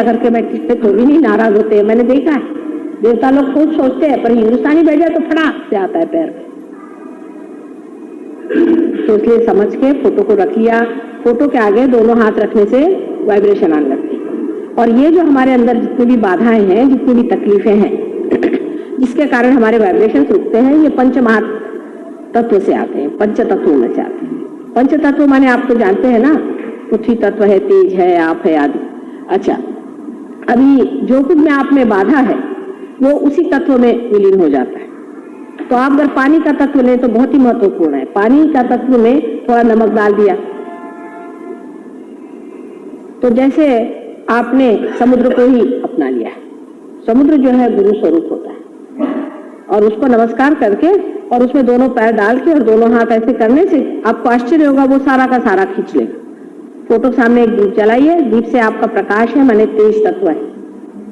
करके बैठते तो भी नहीं नाराज होते, मैंने देखा है। देवता लोग खूब सोचते हैं, पर हिंदुस्तानी बैठ जाए तो फटाक से आता है पैर में। तो इसलिए समझ के फोटो को रख लिया। फोटो के आगे दोनों हाथ रखने से वाइब्रेशन आने लगती है। और ये जो हमारे अंदर जितनी भी बाधाएं हैं, जितनी भी तकलीफें हैं, जिसके कारण हमारे वाइब्रेशन रुकते हैं, ये पंच महातत्व से आते हैं, पंच तत्वों में से आते हैं। पंच तत्व माने आप तो जानते हैं ना, पृथ्वी तत्व है, तेज है, आप है आदि। अच्छा, अभी जो कुछ में आप में बाधा है वो उसी तत्व में विलीन हो जाता है। तो आप अगर पानी का तत्व लें तो बहुत ही महत्वपूर्ण है। पानी का तत्व में थोड़ा नमक डाल दिया, तो जैसे आपने समुद्र को ही अपना लिया। समुद्र जो है गुरु स्वरूप होता है, और उसको नमस्कार करके और उसमें दोनों पैर डाल के और दोनों हाथ ऐसे करने से आपको आश्चर्य होगा, वो सारा का सारा खींच लेगा। फोटो सामने एक दीप जलाइए, दीप से आपका प्रकाश है, माने तेज तत्व है।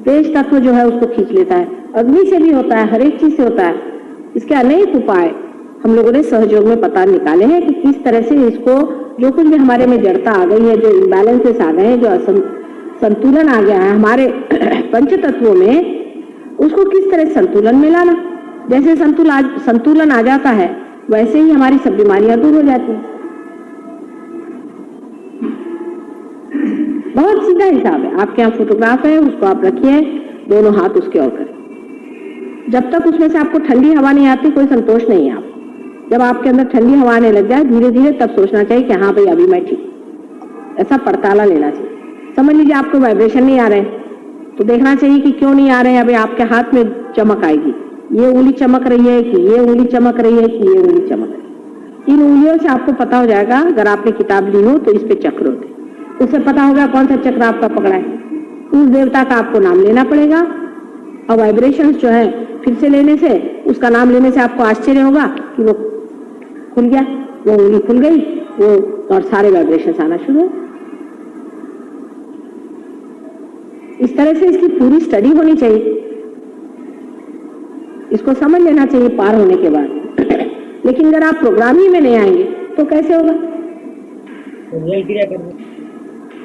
तेज तत्व जो है उसको खींच लेता है। अग्नि से भी होता है, हर एक चीज से होता है। इसके अनेक उपाय हम लोगों ने सहयोग में पता निकाले हैं कि किस तरह से इसको, जो कुछ भी हमारे में जड़ता आ गई है, जो इम्बैलेंसेस आ गए हैं, जो संतुलन आ गया है हमारे पंच तत्वों में, उसको किस तरह संतुलन में लाना। जैसे संतुलन आ जाता है वैसे ही हमारी सब बीमारियां दूर हो जाती हैं। बहुत सीधा हिसाब है। आपके यहाँ फोटोग्राफ है, उसको आप रखिए, दोनों हाथ उसके ओर करें। जब तक उसमें से आपको ठंडी हवा नहीं आती कोई संतोष नहीं है आपको। जब आपके अंदर ठंडी हवा आने लग जाए धीरे धीरे, तब सोचना चाहिए कि हाँ भाई अभी मैं ठीक। ऐसा पड़ताला लेना चाहिए। समझ लीजिए आपको वाइब्रेशन नहीं आ रहे हैं, तो देखना चाहिए कि क्यों नहीं आ रहे हैं। अभी आपके हाथ में चमक आएगी, ये उंगली चमक रही है कि ये उंगली चमक रही है कि ये उंगली चमक रही है। इन उंगलियों से आपको पता हो जाएगा। अगर आपने किताब ली हो तो इस पे चक्र होते, उससे पता होगा कौन सा चक्र आपका पकड़ा है। उस देवता का आपको नाम लेना पड़ेगा, और वाइब्रेशंस जो है फिर से लेने से, उसका नाम लेने से आपको आश्चर्य होगा कि वो खुल गया, वो उंगली खुल गई, वो और सारे वाइब्रेशंस आना शुरू हो। इस तरह से इसकी पूरी स्टडी होनी चाहिए, इसको समझ लेना चाहिए पार होने के बाद। लेकिन अगर आप प्रोग्राम ही में नहीं आएंगे तो कैसे होगा?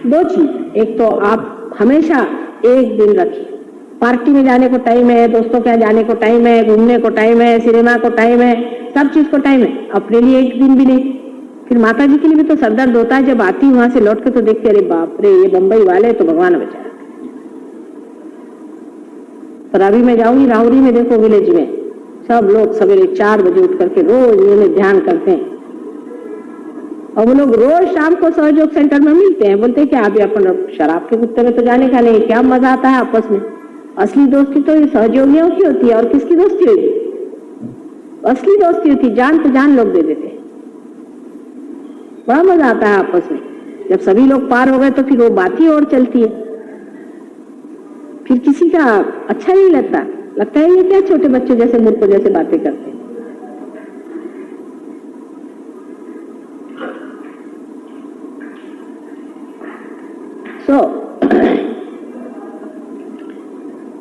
दो चीज, एक तो आप हमेशा एक दिन रखिए। पार्टी में जाने को टाइम है, दोस्तों के यहाँ जाने को टाइम है, घूमने को टाइम है, सिनेमा को टाइम है, सब चीज को टाइम है। अपने लिए एक दिन भी नहीं। फिर माता जी के लिए भी तो सरदर्द होता है। जब आती वहां से लौट के तो देखते अरे बाप रे, ये बंबई वाले तो भगवान बचा। पर अभी मैं जाऊंगी राहुरी में, देखो विलेज में सब लोग सवेरे 4 बजे उठ करके रोज इन्हें ध्यान करते हैं। और वो लोग रोज शाम को सहयोग सेंटर में मिलते हैं, बोलते हैं कि आप अपन शराब के कुत्ते में तो जाने का नहीं, क्या मजा आता है आपस में। असली दोस्ती तो ये सहयोगियों की होती है। और किसकी दोस्ती होगी? असली दोस्ती होती, जान तो जान लोग दे देते हैं। बड़ा मजा आता है आपस में। जब सभी लोग पार हो गए तो फिर वो बात ही और चलती है। फिर किसी का अच्छा नहीं लगता, लगता है ये क्या छोटे बच्चों जैसे मूर्खों जैसे बातें करते हैं।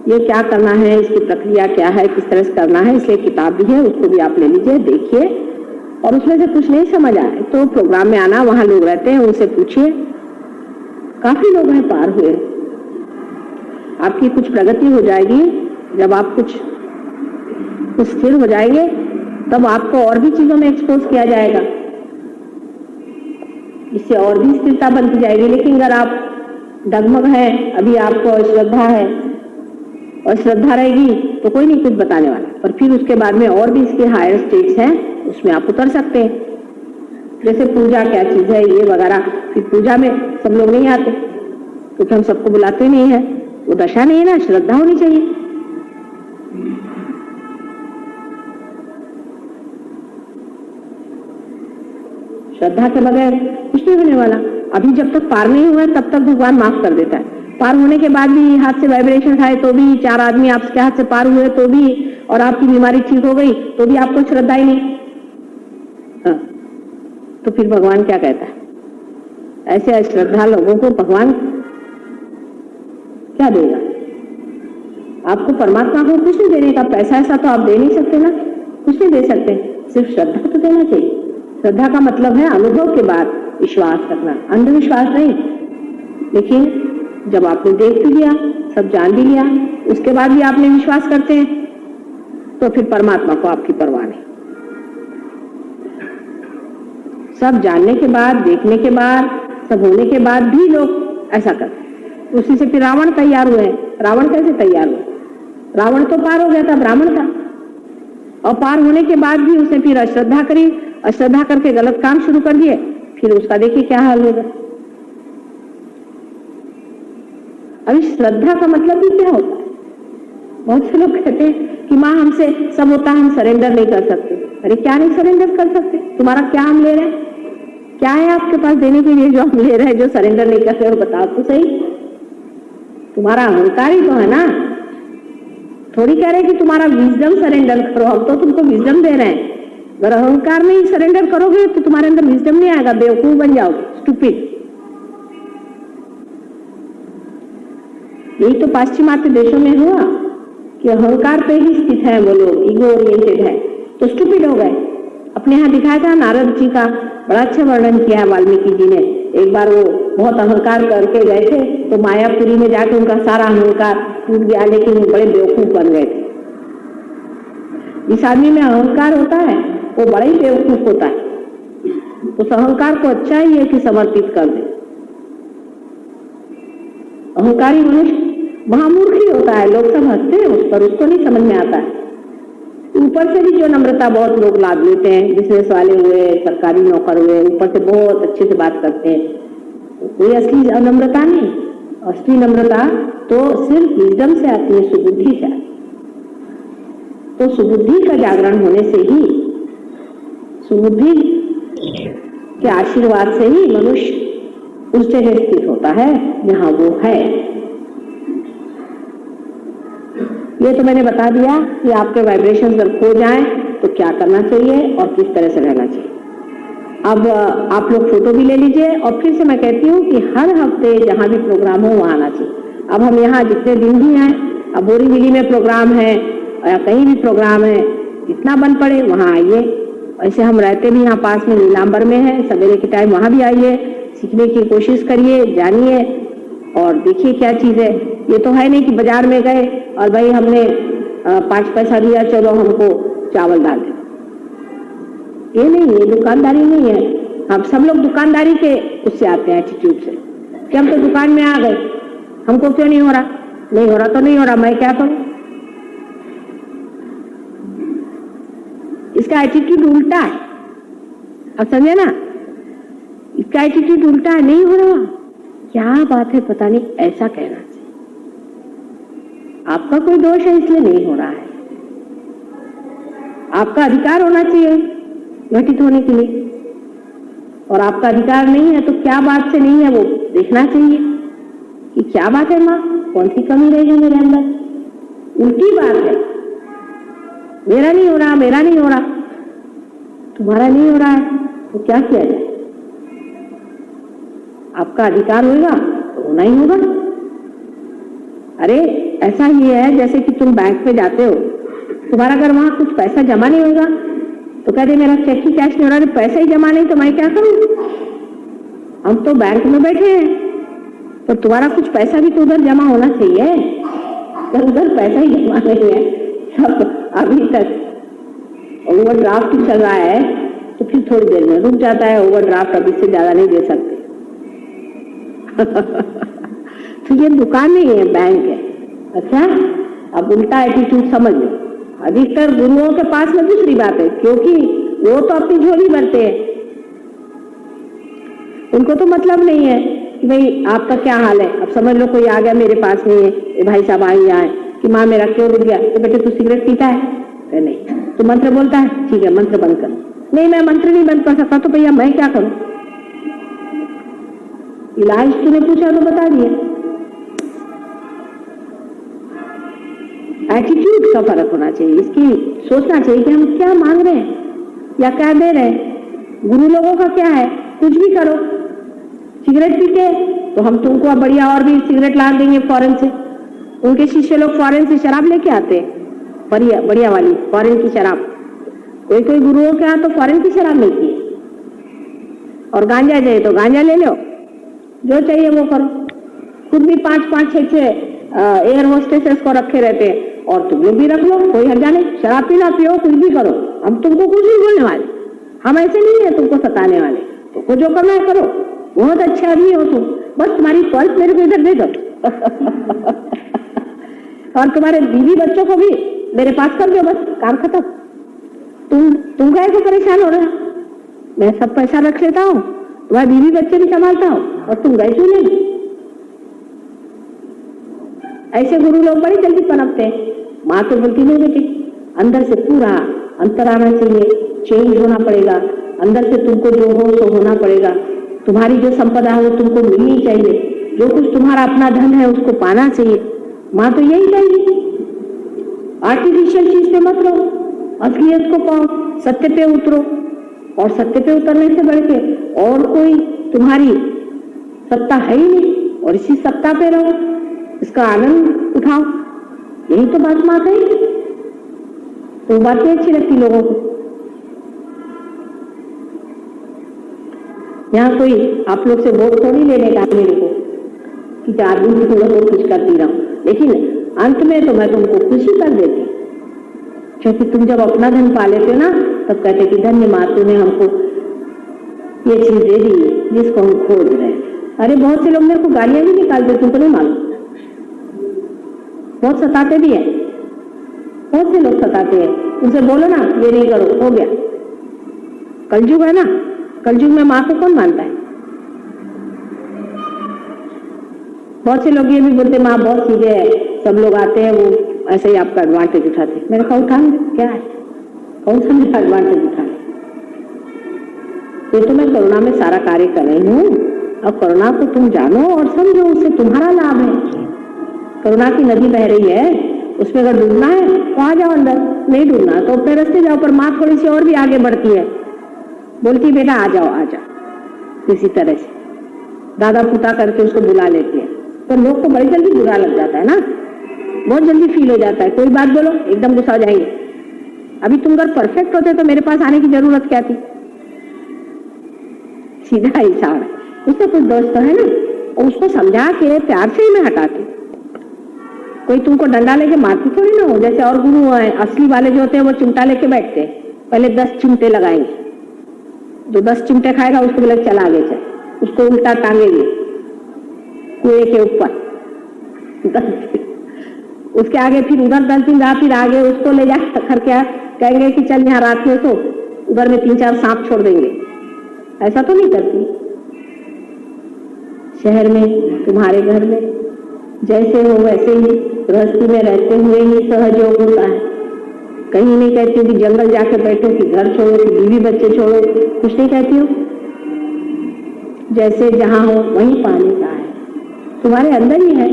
ये क्या करना है, इसकी प्रक्रिया क्या है, किस तरह से करना है, इसलिए किताब भी है, उसको भी आप ले लीजिए, देखिए। और उसमें से कुछ नहीं समझ आए तो प्रोग्राम में आना, वहां लोग रहते हैं, उनसे पूछिए। काफी लोग हैं पार हुए। आपकी कुछ प्रगति हो जाएगी। जब आप कुछ स्थिर हो जाएंगे तब आपको और भी चीजों में एक्सपोज किया जाएगा, इससे और भी स्थिरता बनती जाएगी। लेकिन अगर आप डगमग हैं, अभी आपको श्रद्धा है और श्रद्धा रहेगी तो कोई नहीं कुछ बताने वाला। पर फिर उसके बाद में और भी इसके हायर स्टेट्स हैं, उसमें आप उतर सकते हैं। जैसे पूजा क्या चीज है ये वगैरह। फिर पूजा में सब लोग नहीं आते क्योंकि हम सबको बुलाते नहीं है। वो दशा नहीं है ना, श्रद्धा होनी चाहिए। श्रद्धा के बगैर कुछ नहीं होने वाला। अभी जब तक पार नहीं हुआ तब तक भगवान माफ कर देता है। पार होने के बाद भी हाथ से वाइब्रेशन आए तो भी, 4 आदमी आपके हाथ से पार हुए तो भी, और आपकी बीमारी ठीक हो गई तो भी आपको श्रद्धा ही नहीं। हाँ, तो फिर भगवान क्या कहता है? ऐसे अश्रद्धा लोगों को भगवान क्या देगा? आपको परमात्मा को कुछ नहीं देने का। पैसा ऐसा तो आप दे नहीं सकते ना, कुछ नहीं दे सकते। सिर्फ श्रद्धा तो देना चाहिए। श्रद्धा का मतलब है अनुभव के बाद विश्वास रखना, अंधविश्वास नहीं। लेकिन जब आपने देख भी लिया, सब जान भी लिया, उसके बाद भी आपने विश्वास करते हैं, तो फिर परमात्मा को आपकी परवाह नहीं। सब जानने के बाद, देखने के बाद, सब होने के बाद भी लोग ऐसा करते। उसी से फिर रावण तैयार हुए। रावण कैसे तैयार हुए? रावण तो पार हो गया था, ब्राह्मण था, और पार होने के बाद भी उसने फिर अश्रद्धा करी, अश्रद्धा करके गलत काम शुरू कर दिए, फिर उसका देखिए क्या हाल होगा। अभी श्रद्धा का मतलब भी क्या होता है? बहुत से लोग कहते हैं कि माँ हमसे सब होता है, हम सरेंडर नहीं कर सकते। अरे क्या नहीं सरेंडर कर सकते? तुम्हारा क्या हम ले रहे हैं? क्या है आपके पास देने के लिए जो हम ले रहे हैं, जो सरेंडर नहीं कर रहे हो? बताओ तो सही। तुम्हारा अहंकार ही तो है ना। थोड़ी कह रहे कि तुम्हारा विजडम सरेंडर करो, हम तो तुमको विजडम दे रहे हैं। अगर अहंकार नहीं सरेंडर करोगे तो तुम्हारे अंदर विजडम नहीं आएगा, बेवकूफ बन जाओगे, स्टूपिड। यही तो पाश्चिमात्य देशों में हुआ कि अहंकार पे ही स्थित है वो लोग, ईगो ओरिएंटेड है, तो स्टूपिड हो गए। अपने यहाँ दिखाया था, नारद जी का बड़ा अच्छा वर्णन किया वाल्मीकि जी ने। एक बार वो बहुत अहंकार करके गए थे, तो मायापुरी में जाके उनका सारा अहंकार टूट गया, लेकिन वो बड़े बेवकूफ बन गए थे। जिस आदमी में अहंकार होता है वो बड़ा ही बेवकूफ होता है। उस अहंकार को अच्छा ही है कि समर्पित कर दे। अहंकारी मनुष्य महामूर्ख ही होता है, लोग सब हंसते हैं उस पर, उसको नहीं समझ में आता है। ऊपर से भी जो नम्रता बहुत लोग लाभ लेते हैं, बिजनेस वाले हुए, सरकारी नौकर हुए, ऊपर से बहुत अच्छे से बात करते हैं, कोई असली अनम्रता नहीं। असली नम्रता तो सिर्फ विजडम से आती है, सुबुद्धि से आती है। तो सुबुद्धि का जागरण होने से ही, सुबुद्धि के आशीर्वाद से ही मनुष्य उस जगह स्थित होता है जहां वो है। ये तो मैंने बता दिया कि आपके वाइब्रेशंस अगर खो जाएं तो क्या करना चाहिए और किस तरह से रहना चाहिए। अब आप लोग फोटो भी ले लीजिए, और फिर से मैं कहती हूँ कि हर हफ्ते जहां भी प्रोग्राम हो वहां आना चाहिए। अब हम यहाँ जितने दिन भी हैं, अब बोरीवली में प्रोग्राम है या कहीं भी प्रोग्राम है, जितना बन पड़े वहां आइए। ऐसे हम रहते भी यहाँ पास में नीलांबर में है, सवेरे के टाइम वहां भी आइए, सीखने की कोशिश करिए, जानिए और देखिए क्या चीज है। ये तो है नहीं कि बाजार में गए और भाई हमने 5 पैसा दिया, चलो हमको चावल डाल दे। ये नहीं, ये दुकानदारी नहीं है। हम सब लोग दुकानदारी के उससे आते हैं, एटीट्यूड से कि हम तो दुकान में आ गए, हमको क्यों नहीं हो रहा? नहीं हो रहा तो नहीं हो रहा, मैं क्या करूं? इसका एटीट्यूड उल्टा है, अब समझे ना? इसका एटीट्यूड उल्टा है, नहीं हो रहा, क्या बात है, पता नहीं, ऐसा कहना चाहिए। आपका कोई दोष है इसलिए नहीं हो रहा है, आपका अधिकार होना चाहिए घटित होने के लिए, और आपका अधिकार नहीं है तो क्या बात से नहीं है वो देखना चाहिए कि क्या बात है। माँ, कौन सी कमी रही है मेरे अंदर? उल्टी बात है, मेरा नहीं हो रहा, मेरा नहीं हो रहा, तुम्हारा नहीं हो रहा है तो क्या किया जाए? आपका अधिकार होगा तो होना ही होगा। अरे ऐसा ही है जैसे कि तुम बैंक में जाते हो, तुम्हारा अगर वहां कुछ पैसा जमा नहीं होगा तो कहते मेरा चेक ही कैश नहीं हो रहा, पैसा ही जमा नहीं तो मैं क्या करूं? हम तो बैंक में बैठे हैं, तो तुम्हारा कुछ पैसा भी तो उधर जमा होना चाहिए, तो उधर पैसा ही जमा नहीं है। सब अभी तक ओवरड्राफ्ट चल रहा है, तो फिर थोड़ी देर में रुक जाता है। ओवरड्राफ्ट अभी से ज्यादा नहीं दे सकते। तो ये दुकान नहीं है, बैंक है। अच्छा, अब उल्टा एटीट्यूड समझ लो। अधिकतर गुरुओं के पास में दूसरी बात है, क्योंकि वो तो अपनी झोली भरते हैं, उनको तो मतलब नहीं है कि भाई आपका क्या हाल है। अब समझ लो कोई आ गया मेरे पास में, ये भाई साहब आई आए कि माँ मेरा क्यों रुक गया? तो बेटे तू सिगरेट पीता है? नहीं। तो मंत्र बोलता है? ठीक है मंत्र बंद कर। नहीं मैं मंत्र नहीं बंद कर सकता, तो भैया मैं क्या करूं? इलाज तूने पूछा तो बता दिया। एटीट्यूड का फर्क होना चाहिए, इसकी सोचना चाहिए कि हम क्या मांग रहे हैं या क्या दे रहे हैं। गुरु लोगों का क्या है, कुछ भी करो। सिगरेट पीते तो हम तुमको बढ़िया और भी सिगरेट ला देंगे फॉरेन से। उनके शिष्य लोग फॉरेन से शराब लेके आते हैं, बढ़िया बढ़िया वाली फॉरेन की शराब। कोई कोई गुरुओं के यहाँ तो फॉरेन की शराब मिलती है। और गांजा चाहिए तो गांजा ले लो, जो चाहिए वो करो, खुद भी 5-5, 6-6 एयर होस्टेसेस को रखे रहते हैं, और तुम लोग भी रख लो, कोई हर्जा नहीं। शराब पीना पियो, कुछ भी करो, हम तुमको कुछ नहीं बोलने वाले, हम ऐसे नहीं है तुमको सताने वाले, तुमको जो करना है करो, बहुत अच्छा आदमी हो तुम, बस तुम्हारी पर्स मेरे को इधर दे दो और तुम्हारे बीवी बच्चों को भी मेरे पास कर दो, बस काम खत्म। तुम काहे को परेशान हो रहे हो? मैं सब पैसा रख लेता हूँ, तुम्हारे बीवी बच्चे भी संभालता हूँ, और तुम गए क्यों नहीं? ऐसे गुरु लोग बड़ी जल्दी पनपते हैं। माँ तो बोलती नहीं बेटी, अंदर से पूरा अंतर आना चाहिए, चेंज होना पड़ेगा, अंदर से तुमको जो हो सो होना पड़ेगा, तुम्हारी जो संपदा है वो तुमको मिलनी चाहिए, जो कुछ तुम्हारा अपना धन है उसको पाना चाहिए। माँ तो यही कहेगी, आर्टिफिशियल चीज पे मत रहो, असलियत को पाओ, सत्य पे उतरो, और सत्य पे उतरने से बढ़ के और कोई तुम्हारी सत्ता है ही नहीं, और इसी सत्ता पे रहो, इसका आनंद उठाओ, यही तो बात माँ कहेगी। तो बातें अच्छी लगती लोगों को। यहाँ कोई आप लोग से वोट थोड़ी लेने का मेरे को कि 4 दिन से तुम लोग को कुछ करती रहो, लेकिन अंत में तो मैं तुमको खुशी कर देती, क्योंकि तुम जब अपना धन पा लेते ना तब कहते कि धन्य माँ तूने हमको ये चीज दे दी जिसको हम खोज रहे। अरे बहुत से लोग मेरे को गालियां भी निकालते, तुमको नहीं मालूम, बहुत सताते भी है, बहुत से लोग सताते हैं। उनसे बोलो ना ये नहीं करो, हो गया। कलयुग है ना, कलयुग में माँ को कौन मानता है? बहुत से लोग ये भी बोलते माँ बहुत सीधे है, सब लोग आते हैं वो ऐसे ही आपका एडवांटेज उठाते। मैंने कहा उठाएंगे क्या है, कौन सा मेरा एडवांटेज उठाए? ये तो मैं करुणा में सारा कार्य कर रही हूँ, अब करुणा को तुम जानो और समझो, उससे तुम्हारा लाभ है। करुणा की नदी बह रही है, उसमें अगर डूबना है तो आ जाओ अंदर, नहीं डूबना तो अपने रास्ते जाओ। पर माँ थोड़ी सी और भी आगे बढ़ती है, बोलती बेटा आ जाओ आ जाओ, इसी तरह से दादा पुता करके उसको बुला लेती है। तो लोग को बड़ी जल्दी बुरा लग जाता है ना, बहुत जल्दी फील हो जाता है, कोई बात बोलो एकदम गुस्सा हो जाएंगे। अभी तुम अगर परफेक्ट होते तो मेरे पास आने की जरूरत क्या थी? सीधा हिसाब है, उससे कुछ दोस्त है ना, और उसको समझा के प्यार से ही मैं हटाती। कोई तुमको डंडा लेके मारती थोड़ी ना हो, जैसे और गुरु है असली वाले जो होते हैं वो चिमटा लेके बैठते हैं, पहले 10 चिमटे लगाएंगे, जो 10 चिमटे खाएगा उसको बोले चला आगे चल, उसको उल्टा टांगेंगे कुएं के ऊपर, उसके आगे फिर उधर 10 दिन रहा, फिर आगे उसको ले जा करके कहेंगे कि चल यहाँ रात में सो, उधर में 3-4 सांप छोड़ देंगे। ऐसा तो नहीं करती। शहर में तुम्हारे घर में जैसे हो वैसे ही गृहस्थी में रहते हुए ही सहयोग होता है। कहीं नहीं कहती हूँ कि जंगल जाके बैठो, कि घर छोड़ो, कि बीवी बच्चे छोड़ो, कुछ नहीं कहती हूँ। जैसे जहां हो वहीं पानी का है, तुम्हारे अंदर ही है,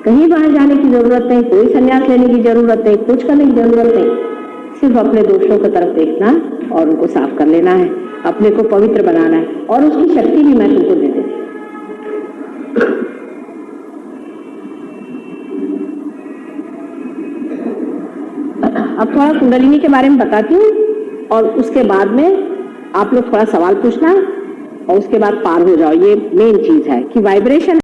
कहीं बाहर जाने की जरूरत नहीं, कोई संन्यास लेने की जरूरत नहीं, कुछ करने की जरूरत नहीं, सिर्फ अपने दोषों की तरफ देखना और उनको साफ कर लेना है, अपने को पवित्र बनाना है, और उसकी शक्ति भी मैं तुमको दे देती। अब थोड़ा कुंडलिनी के बारे में बताती हूँ, और उसके बाद में आप लोग थोड़ा सवाल पूछना, और उसके बाद पार हो जाओ। ये मेन चीज है कि वाइब्रेशन